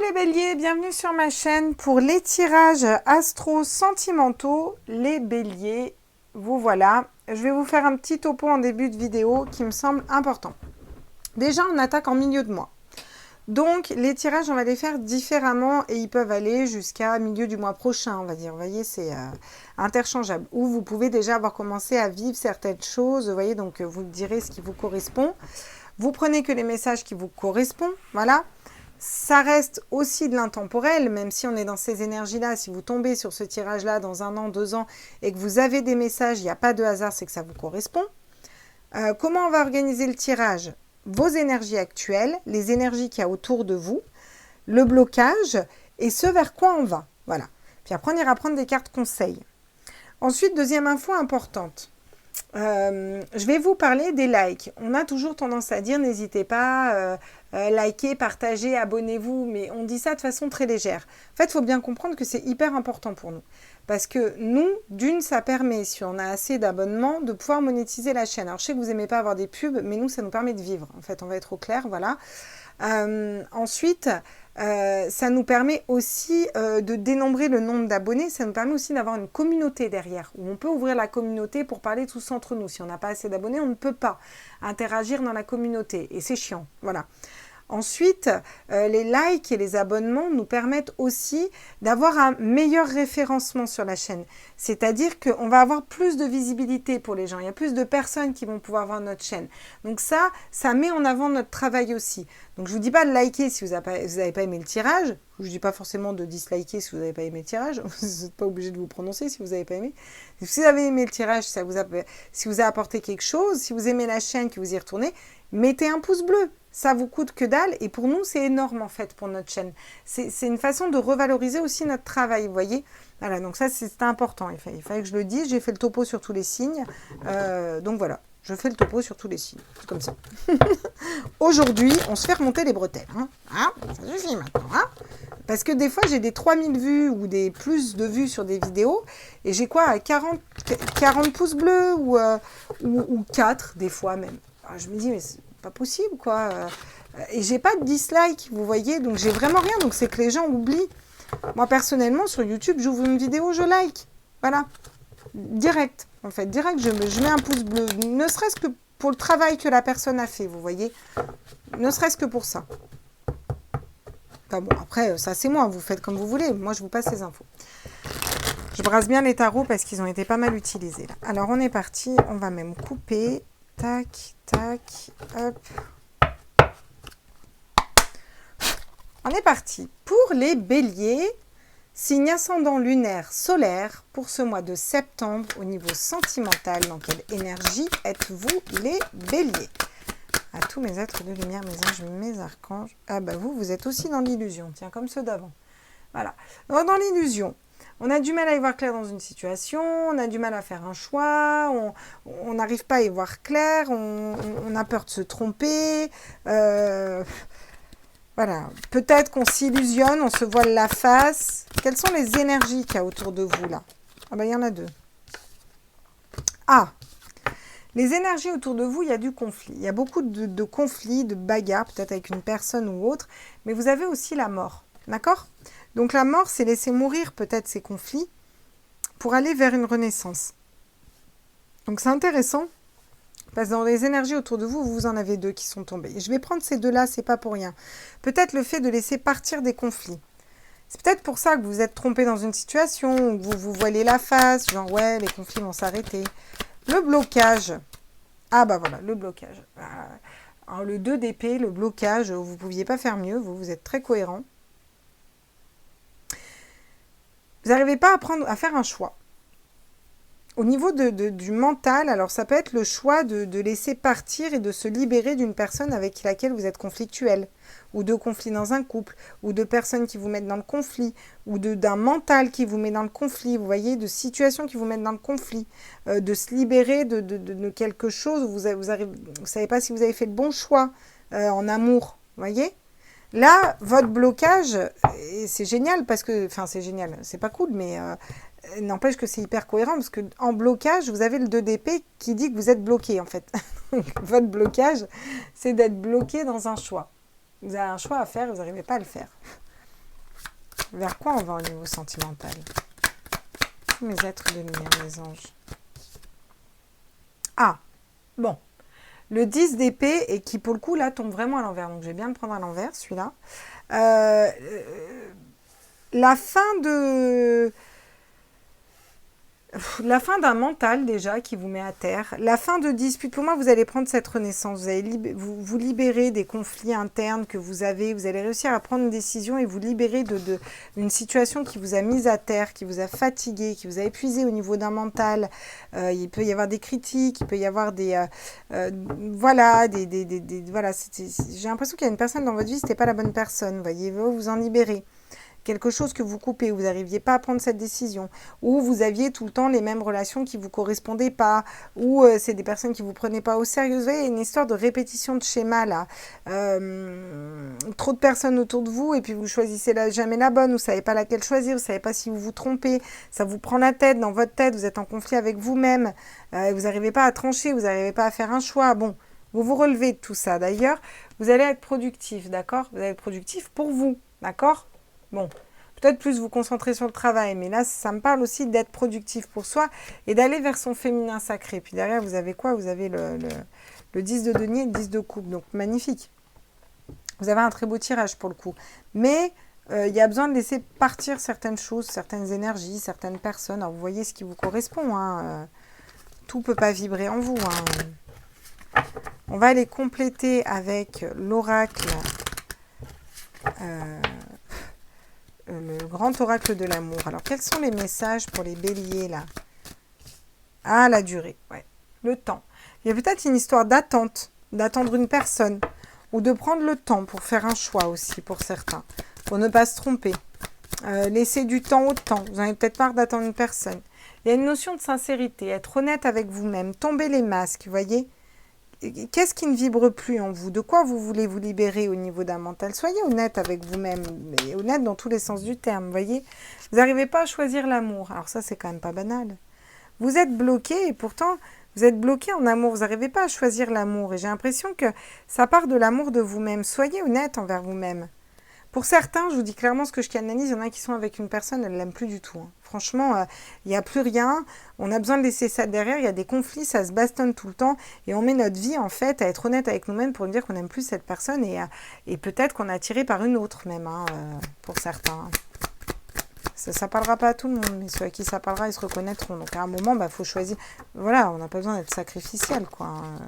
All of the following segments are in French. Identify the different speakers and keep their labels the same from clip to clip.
Speaker 1: les béliers, bienvenue sur ma chaîne pour les tirages astro-sentimentaux. Les béliers, vous voilà. Je vais vous faire un petit topo en début de vidéo qui me semble important. Déjà, on attaque en milieu de mois. Donc, les tirages, on va les faire différemment et ils peuvent aller jusqu'à milieu du mois prochain, on va dire. Vous voyez, c'est interchangeable. Ou vous pouvez déjà avoir commencé à vivre certaines choses. Vous voyez, donc vous direz ce qui vous correspond. Vous prenez que les messages qui vous correspondent, voilà. Ça reste aussi de l'intemporel, même si on est dans ces énergies-là. Si vous tombez sur ce tirage-là dans 1 an, 2 ans, et que vous avez des messages, il n'y a pas de hasard, c'est que ça vous correspond. Comment on va organiser le tirage? Vos énergies actuelles, les énergies qu'il y a autour de vous, le blocage, et ce vers quoi on va. Voilà. Puis après, on ira prendre des cartes conseils. Ensuite, deuxième info importante. Je vais vous parler des likes. On a toujours tendance à dire n'hésitez pas, likez, partagez, abonnez-vous, mais on dit ça de façon très légère. En fait, il faut bien comprendre que c'est hyper important pour nous. Parce que nous, d'une, ça permet, si on a assez d'abonnements, de pouvoir monétiser la chaîne. Alors, je sais que vous n'aimez pas avoir des pubs, mais nous, ça nous permet de vivre. En fait, on va être au clair, voilà. Ensuite, ça nous permet aussi de dénombrer le nombre d'abonnés. Ça nous permet aussi d'avoir une communauté derrière, où on peut ouvrir la communauté pour parler tous entre nous. Si on n'a pas assez d'abonnés, on ne peut pas interagir dans la communauté. Et c'est chiant, voilà. Ensuite, les likes et les abonnements nous permettent aussi d'avoir un meilleur référencement sur la chaîne. C'est-à-dire qu'on va avoir plus de visibilité pour les gens. Il y a plus de personnes qui vont pouvoir voir notre chaîne. Donc ça met en avant notre travail aussi. Donc je ne vous dis pas de liker si vous n'avez pas aimé le tirage. Je ne vous dis pas forcément de disliker si vous n'avez pas aimé le tirage. Vous n'êtes pas obligé de vous prononcer si vous n'avez pas aimé. Si vous avez aimé le tirage, si vous a apporté quelque chose, si vous aimez la chaîne, que vous y retournez, mettez un pouce bleu. Ça vous coûte que dalle et pour nous, c'est énorme en fait pour notre chaîne. C'est une façon de revaloriser aussi notre travail, vous voyez. Voilà, donc ça, c'est important. Il fallait que je le dise. J'ai fait le topo sur tous les signes. Donc voilà, je fais le topo sur tous les signes. C'est comme ça. Aujourd'hui, on se fait remonter les bretelles. Hein, ça suffit maintenant. Hein, parce que des fois, j'ai des 3000 vues ou des plus de vues sur des vidéos. Et j'ai quoi, 40 pouces bleus ou 4 des fois même. Alors, je me dis, mais c'est pas possible quoi. Et j'ai pas de dislike, vous voyez, donc j'ai vraiment rien. Donc c'est que les gens oublient. Moi personnellement sur YouTube, j'ouvre une vidéo, je like. Voilà, direct. En fait, direct, je mets un pouce bleu, ne serait-ce que pour le travail que la personne a fait, vous voyez, ne serait-ce que pour ça. Enfin bon, après ça c'est moi, vous faites comme vous voulez. Moi je vous passe les infos. Je brasse bien les tarots parce qu'ils ont été pas mal utilisés là. Alors on est parti, on va même couper. Tac, tac, hop. On est parti. Pour les béliers, signe ascendant lunaire solaire, pour ce mois de septembre, au niveau sentimental, dans quelle énergie êtes-vous les béliers? À tous mes êtres de lumière, mes anges, mes archanges. Ah bah vous êtes aussi dans l'illusion, tiens, comme ceux d'avant. Voilà. Dans l'illusion. On a du mal à y voir clair dans une situation, on a du mal à faire un choix, on n'arrive pas à y voir clair, on a peur de se tromper. Voilà. Peut-être qu'on s'illusionne, on se voile la face. Quelles sont les énergies qu'il y a autour de vous là? Ah ben il y en a deux. Ah, les énergies autour de vous, il y a du conflit. Il y a beaucoup de conflits, de bagarres, peut-être avec une personne ou autre, mais vous avez aussi la mort. D'accord? Donc la mort, c'est laisser mourir peut-être ces conflits pour aller vers une renaissance. Donc c'est intéressant, parce que dans les énergies autour de vous, vous en avez deux qui sont tombées. Et je vais prendre ces deux-là, c'est pas pour rien. Peut-être le fait de laisser partir des conflits. C'est peut-être pour ça que vous êtes trompé dans une situation, où vous vous voilez la face, genre ouais, les conflits vont s'arrêter. Le blocage. Ah bah voilà, le blocage. Alors, le 2 d'épée, le blocage, vous ne pouviez pas faire mieux, vous êtes très cohérent. Vous n'arrivez pas à faire un choix. Au niveau du mental, alors ça peut être le choix de laisser partir et de se libérer d'une personne avec laquelle vous êtes conflictuel, ou de conflits dans un couple, ou de personnes qui vous mettent dans le conflit, ou d'un mental qui vous met dans le conflit, vous voyez, de situations qui vous mettent dans le conflit, de se libérer de quelque chose, vous ne savez pas si vous avez fait le bon choix en amour, vous voyez. Là, votre blocage, c'est génial parce que, enfin c'est génial, c'est pas cool, mais n'empêche que c'est hyper cohérent parce que en blocage, vous avez le 2 d'épée qui dit que vous êtes bloqué en fait. Votre blocage, c'est d'être bloqué dans un choix. Vous avez un choix à faire et vous n'arrivez pas à le faire. Vers quoi on va au niveau sentimental? Tous mes êtres de lumière, mes anges. Ah, bon. Le 10 d'épée, et qui pour le coup, là, tombe vraiment à l'envers. Donc, je vais bien le prendre à l'envers, celui-là. La fin de... La fin d'un mental déjà qui vous met à terre. La fin de dispute. Pour moi, vous allez prendre cette renaissance. Vous allez vous libérer des conflits internes que vous avez. Vous allez réussir à prendre une décision et vous libérer d'une situation qui vous a mise à terre, qui vous a fatigué, qui vous a épuisé au niveau d'un mental. Il peut y avoir des critiques, il peut y avoir des... voilà, voilà. J'ai l'impression qu'il y a une personne dans votre vie, c'était pas la bonne personne. Vous voyez, vous vous en libérez. Quelque chose que vous coupez, vous n'arriviez pas à prendre cette décision, ou vous aviez tout le temps les mêmes relations qui ne vous correspondaient pas, ou c'est des personnes qui ne vous prenaient pas au sérieux. Vous voyez, il y a une histoire de répétition de schéma là. Trop de personnes autour de vous, et puis vous choisissez jamais la bonne, vous ne savez pas laquelle choisir, vous ne savez pas si vous vous trompez, ça vous prend la tête, dans votre tête, vous êtes en conflit avec vous-même, vous n'arrivez pas à trancher, vous n'arrivez pas à faire un choix. Bon, vous vous relevez de tout ça. D'ailleurs, vous allez être productif, d'accord? Vous allez être productif pour vous, d'accord? Bon, peut-être plus vous concentrer sur le travail, mais là, ça me parle aussi d'être productif pour soi et d'aller vers son féminin sacré. Puis derrière, vous avez quoi? Vous avez le 10 de denier et le 10 de coupe, donc magnifique. Vous avez un très beau tirage pour le coup. Mais il y a besoin de laisser partir certaines choses, certaines énergies, certaines personnes. Alors, vous voyez ce qui vous correspond. Hein. Tout ne peut pas vibrer en vous. Hein. On va aller compléter avec l'oracle... le grand oracle de l'amour. Alors, quels sont les messages pour les béliers, là? Ah, la durée, ouais. Le temps. Il y a peut-être une histoire d'attente, d'attendre une personne, ou de prendre le temps pour faire un choix aussi, pour certains, pour ne pas se tromper. Laisser du temps au temps. Vous en avez peut-être marre d'attendre une personne. Il y a une notion de sincérité, être honnête avec vous-même, tomber les masques, vous voyez? Qu'est-ce qui ne vibre plus en vous? De quoi vous voulez vous libérer au niveau d'un mental? Soyez honnête avec vous-même, mais honnête dans tous les sens du terme, vous voyez? Vous n'arrivez pas à choisir l'amour. Alors ça, c'est quand même pas banal. Vous êtes bloqué et pourtant, vous êtes bloqué en amour. Vous n'arrivez pas à choisir l'amour. Et j'ai l'impression que ça part de l'amour de vous-même. Soyez honnête envers vous-même. Pour certains, je vous dis clairement ce que je canalise, il y en a qui sont avec une personne, elle ne l'aime plus du tout. Hein. Franchement, il n'y a plus rien, on a besoin de laisser ça derrière, il y a des conflits, ça se bastonne tout le temps, et on met notre vie en fait à être honnête avec nous-mêmes pour nous dire qu'on n'aime plus cette personne, et peut-être qu'on est attiré par une autre même, hein, pour certains. Ça ne parlera pas à tout le monde, mais ceux à qui ça parlera, ils se reconnaîtront. Donc à un moment, il faut choisir. Voilà, on n'a pas besoin d'être sacrificiel, quoi. Hein.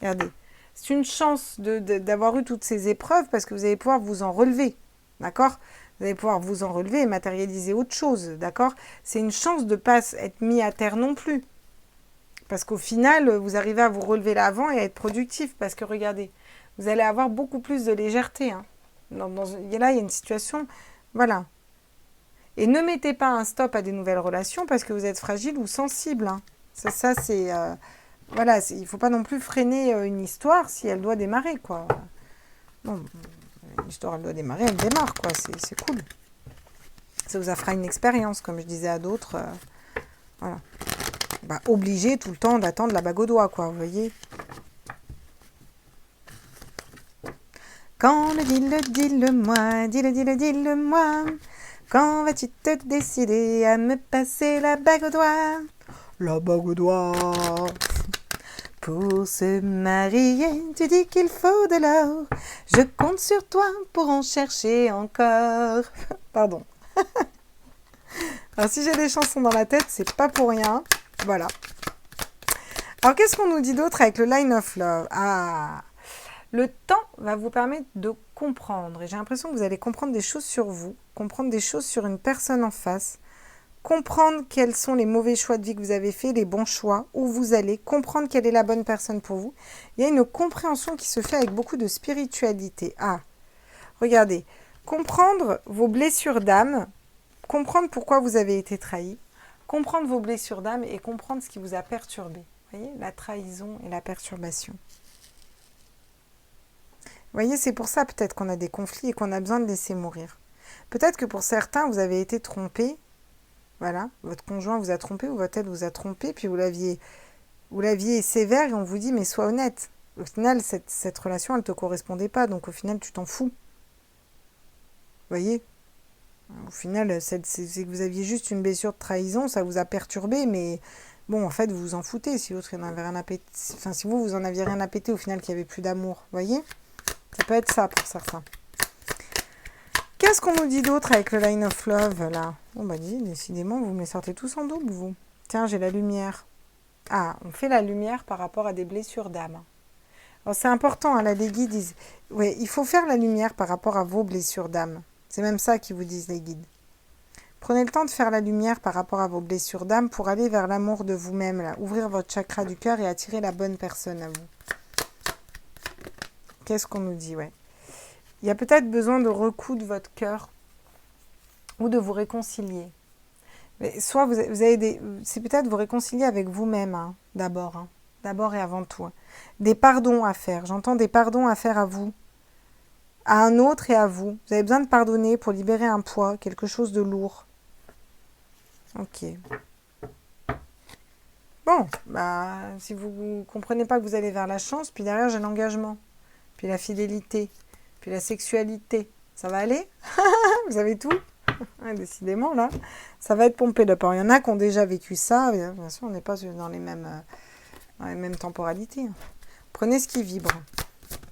Speaker 1: Regardez. C'est une chance d'avoir eu toutes ces épreuves parce que vous allez pouvoir vous en relever, d'accord? Vous allez pouvoir vous en relever et matérialiser autre chose, d'accord? C'est une chance de ne pas être mis à terre non plus. Parce qu'au final, vous arrivez à vous relever l'avant et à être productif. Parce que regardez, vous allez avoir beaucoup plus de légèreté. Hein. Là, il y a une situation, voilà. Et ne mettez pas un stop à des nouvelles relations parce que vous êtes fragile ou sensible. Hein. Ça c'est... voilà, il ne faut pas non plus freiner une histoire si elle doit démarrer, quoi. Bon, une histoire, elle doit démarrer, elle démarre, quoi. C'est cool. Ça vous fera une expérience, comme je disais à d'autres. Voilà. Obligé tout le temps d'attendre la bague au doigt, quoi, vous voyez. Quand dis-le-moi, dis-le-moi. Quand vas-tu te décider à me passer la bague au doigt? La bague au doigt. Pour se marier, tu dis qu'il faut de l'or. Je compte sur toi pour en chercher encore. Pardon. Alors si j'ai des chansons dans la tête, c'est pas pour rien. Voilà. Alors qu'est-ce qu'on nous dit d'autre avec le Line of Love? Ah, le temps va vous permettre de comprendre. Et j'ai l'impression que vous allez comprendre des choses sur vous, comprendre des choses sur une personne en face, comprendre quels sont les mauvais choix de vie que vous avez faits, les bons choix, où vous allez, comprendre quelle est la bonne personne pour vous. Il y a une compréhension qui se fait avec beaucoup de spiritualité. Ah, regardez, comprendre vos blessures d'âme, comprendre pourquoi vous avez été trahi, comprendre vos blessures d'âme et comprendre ce qui vous a perturbé. Vous voyez, la trahison et la perturbation. Vous voyez, c'est pour ça peut-être qu'on a des conflits et qu'on a besoin de laisser mourir. Peut-être que pour certains, vous avez été trompé. Voilà, votre conjoint vous a trompé ou votre aide vous a trompé, puis vous l'aviez sévère et on vous dit mais sois honnête. Au final, cette relation, elle ne te correspondait pas, donc au final, tu t'en fous. Vous voyez? Au final, c'est que vous aviez juste une blessure de trahison, ça vous a perturbé, mais bon, en fait, vous vous en foutez. Si l'autre n'en avait rien à péter, enfin, si vous en aviez rien à péter, au final, qu'il n'y avait plus d'amour, vous voyez? Ça peut être ça pour certains. Qu'est-ce qu'on nous dit d'autre avec le Line of Love, là? Bon, bah, décidément, vous me les sortez tous en double, vous. Tiens, j'ai la lumière. Ah, on fait la lumière par rapport à des blessures d'âme. Alors, c'est important, hein, là, les guides disent... Oui, il faut faire la lumière par rapport à vos blessures d'âme. C'est même ça qu'ils vous disent, les guides. Prenez le temps de faire la lumière par rapport à vos blessures d'âme pour aller vers l'amour de vous-même, là. Ouvrir votre chakra du cœur et attirer la bonne personne à vous. Qu'est-ce qu'on nous dit, ouais. Il y a peut-être besoin de recoudre votre cœur ou de vous réconcilier. Mais soit vous avez des... C'est peut-être vous réconcilier avec vous-même, hein, d'abord. Hein. D'abord et avant tout. Hein. Des pardons à faire. J'entends des pardons à faire à vous. À un autre et à vous. Vous avez besoin de pardonner pour libérer un poids, quelque chose de lourd. Ok. Bon, bah, si vous ne comprenez pas que vous allez vers la chance, puis derrière j'ai l'engagement, puis la fidélité, puis la sexualité. Ça va aller? Vous avez tout? Ouais, décidément, là, ça va être pompé de part. Il y en a qui ont déjà vécu ça. Bien sûr, on n'est pas dans les mêmes temporalités. Prenez ce qui vibre.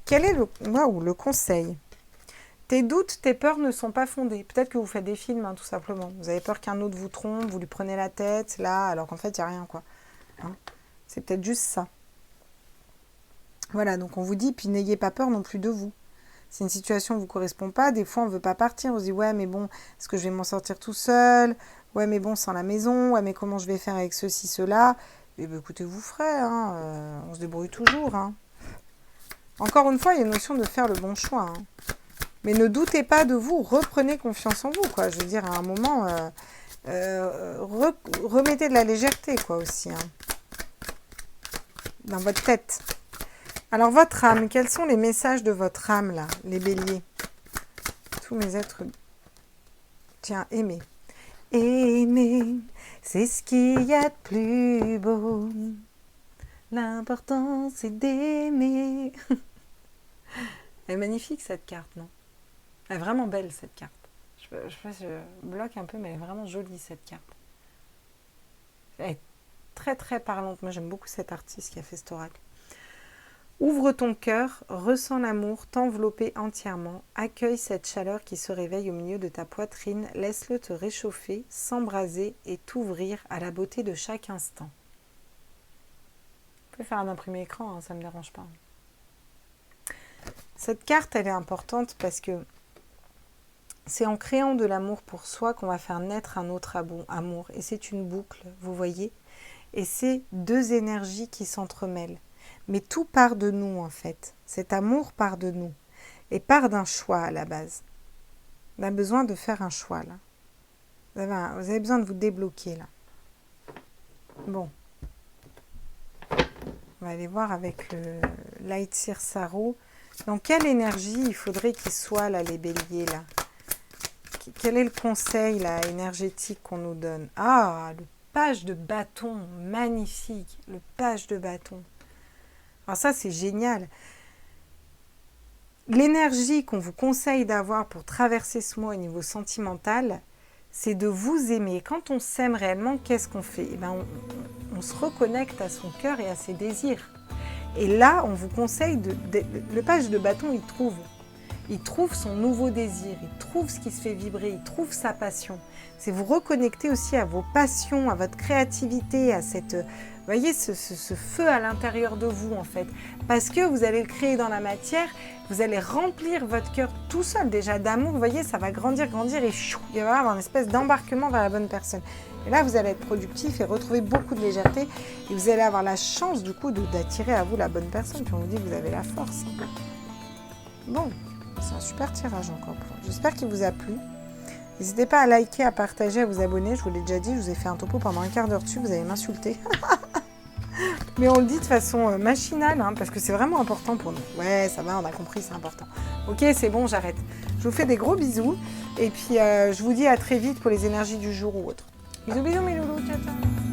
Speaker 1: Quel est le conseil? Tes doutes, tes peurs ne sont pas fondés. Peut-être que vous faites des films, hein, tout simplement. Vous avez peur qu'un autre vous trompe, vous lui prenez la tête, là, alors qu'en fait, il n'y a rien, quoi. Hein, c'est peut-être juste ça. Voilà, donc on vous dit, puis n'ayez pas peur non plus de vous. Si une situation ne vous correspond pas, des fois on ne veut pas partir, on se dit ouais mais bon, est-ce que je vais m'en sortir tout seul? Ouais mais bon, sans la maison, ouais mais comment je vais faire avec ceci, cela? Eh bien écoutez, vous ferez, hein, on se débrouille toujours. Hein. Encore une fois, il y a une notion de faire le bon choix. Hein. Mais ne doutez pas de vous, reprenez confiance en vous, quoi. Je veux dire, à un moment, remettez de la légèreté, quoi, aussi, hein, dans votre tête. Alors, votre âme, quels sont les messages de votre âme, là, les béliers? Tous mes êtres... Tiens, aimer. Aimer, c'est ce qu'il y a de plus beau. L'important, c'est d'aimer. Elle est magnifique, cette carte, non? Elle est vraiment belle, cette carte. Je bloque un peu, mais elle est vraiment jolie, cette carte. Elle est très, très parlante. Moi, j'aime beaucoup cet artiste qui a fait cet oracle. Ouvre ton cœur, ressens l'amour t'envelopper entièrement, accueille cette chaleur qui se réveille au milieu de ta poitrine, laisse-le te réchauffer, s'embraser et t'ouvrir à la beauté de chaque instant. Vous pouvez faire un imprimé écran, hein, ça ne me dérange pas. Cette carte, elle est importante parce que c'est en créant de l'amour pour soi qu'on va faire naître un autre amour. Et c'est une boucle, vous voyez. Et c'est deux énergies qui s'entremêlent. Mais tout part de nous, en fait. Cet amour part de nous. Et part d'un choix, à la base. On a besoin de faire un choix, là. Vous avez besoin de vous débloquer, là. Bon. On va aller voir avec le Light Seer Sarot. Dans quelle énergie il faudrait qu'il soit, là, les béliers, là? Quel est le conseil, là, énergétique qu'on nous donne? Ah, le page de bâton. Magnifique. Le page de bâton. Alors ça, c'est génial. L'énergie qu'on vous conseille d'avoir pour traverser ce mois au niveau sentimental, c'est de vous aimer. Quand on s'aime réellement, qu'est-ce qu'on fait? Eh ben, on se reconnecte à son cœur et à ses désirs. Et là, on vous conseille le page de bâton, il trouve son nouveau désir, il trouve ce qui se fait vibrer, il trouve sa passion. C'est vous reconnecter aussi à vos passions, à votre créativité, à cette... Vous voyez, ce feu à l'intérieur de vous, en fait. Parce que vous allez le créer dans la matière, vous allez remplir votre cœur tout seul, déjà, d'amour. Vous voyez, ça va grandir, et chou, il va y avoir une espèce d'embarquement vers la bonne personne. Et là, vous allez être productif et retrouver beaucoup de légèreté. Et vous allez avoir la chance, du coup, d'attirer à vous la bonne personne. Puis on vous dit que vous avez la force. Bon, c'est un super tirage encore. J'espère qu'il vous a plu. N'hésitez pas à liker, à partager, à vous abonner. Je vous l'ai déjà dit, je vous ai fait un topo pendant un quart d'heure dessus. Vous allez m'insulter. Mais on le dit de façon machinale, hein, parce que c'est vraiment important pour nous. Ouais, ça va, on a compris, c'est important. Ok, c'est bon, j'arrête. Je vous fais des gros bisous. Et puis, je vous dis à très vite pour les énergies du jour ou autre. Bisous, bisous, mes loulous. Ciao, ciao.